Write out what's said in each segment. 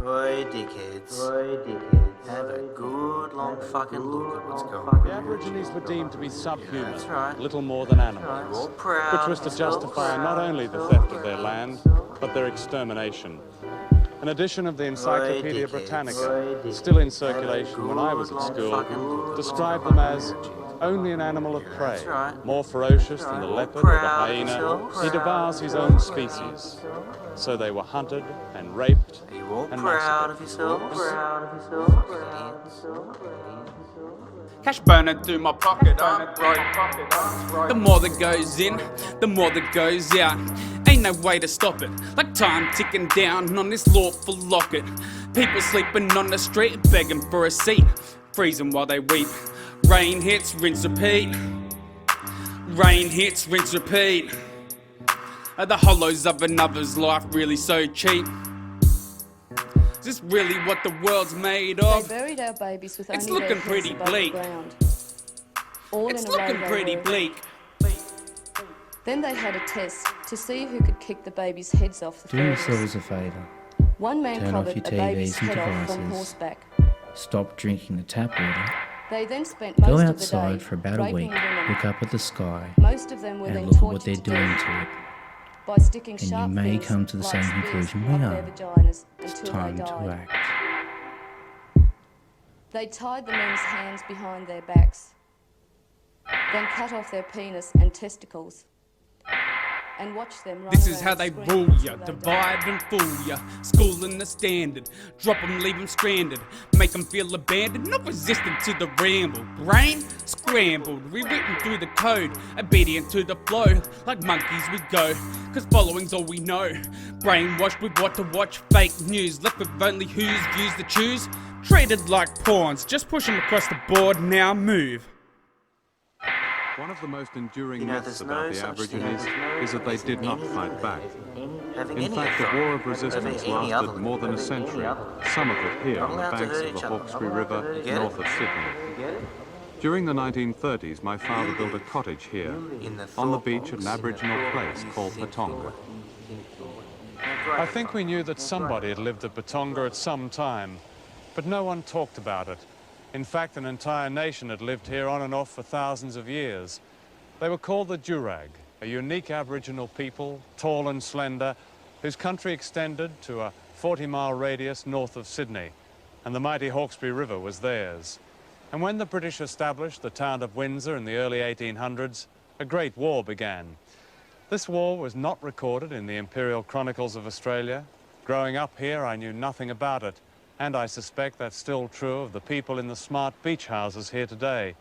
Oi, dickheads. Have a good long fucking look at what's going on. The Aborigines were deemed to be subhuman, That's right. little more than You're animals, all proud which was to of yourselves. justify not only the theft of their land, but their extermination. An edition of the Encyclopedia dickheads. Britannica, still in circulation when I was at school, described them as only an animal of prey, That's right. more ferocious than the leopard or the Proud of hyena. yourselves. He devours his own species. So they were hunted and raped Are you all and proud of massacred. yourselves? Cash burning through my pocket, I'm broke. The more that goes in, the more that goes out. Ain't no way to stop it, like time ticking down on this lawful locket. People sleeping on the street, begging for a seat, freezing while they weep. Rain hits, rinse, repeat. Rain hits, rinse, repeat. Are the hollows of another's life really so cheap? Is this really what the world's made of? They buried our babies with It's only looking their pretty heads above bleak. the ground. All It's in a row looking they pretty were. bleak. Then they had a test to see who could kick the babies' heads off the Do furthest. yourselves a favour. One man Turn off clobbered your a baby's TVs and head off from devices. horseback. Stop drinking the tap water. They then spent Go most of the day outside for about a raping week. women. Look up at the sky Most of them were and then look at tortured what they're to doing death to it. by sticking and you sharp may things come to the like same spears conclusion up we their are. vaginas It's until time they to died. act. They tied the men's hands behind their backs, then cut off their penis and testicles, and watched them run This is around how they screaming rule until ya, they divide died. and fool ya. Schooling the standard, drop 'em, leave 'em stranded, make 'em feel abandoned, not resistant to the ramble. Brain scrambled, rewritten through the code, obedient to the flow, like monkeys we go, cause following's all we know. Brainwashed with what to watch, fake news, left with only whose views to choose. Treated like pawns, just push 'em across the board, now move. One of the most enduring You know, myths there's about no the such thing Aborigines as is that they did not fight back. Having In any fact, the authority War of over Resistance any other lasted more than a over any century, other. some of it here Not on the allowed to banks hurt of the each other. Hawkesbury Not allowed to River hurt each other. north of Sydney. During the 1930s, my father built a cottage here In the on the Thorpe beach at an Box, Aboriginal place called Patonga. I think we knew that somebody had lived at Patonga at some time, but no one talked about it. In fact, an entire nation had lived here on and off for thousands of years. They were called the Jurag, a unique Aboriginal people, tall and slender, whose country extended to a 40-mile radius north of Sydney, and the mighty Hawkesbury River was theirs. And when the British established the town of Windsor in the early 1800s, a great war began. This war was not recorded in the Imperial Chronicles of Australia. Growing up here, I knew nothing about it, and I suspect that's still true of the people in the smart beach houses here today.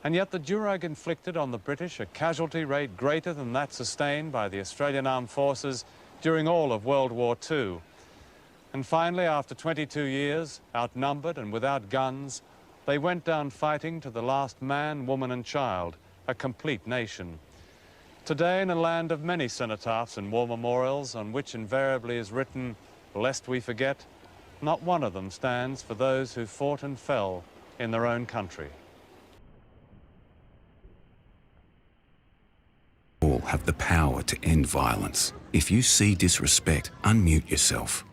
And yet the Jurag inflicted on the British a casualty rate greater than that sustained by the Australian Armed Forces during all of World War II. And finally, after 22 years, outnumbered and without guns, they went down fighting to the last man, woman and child, a complete nation. Today, in a land of many cenotaphs and war memorials on which invariably is written, lest we forget, not one of them stands for those who fought and fell in their own country. All have the power to end violence. If you see disrespect, unmute yourself.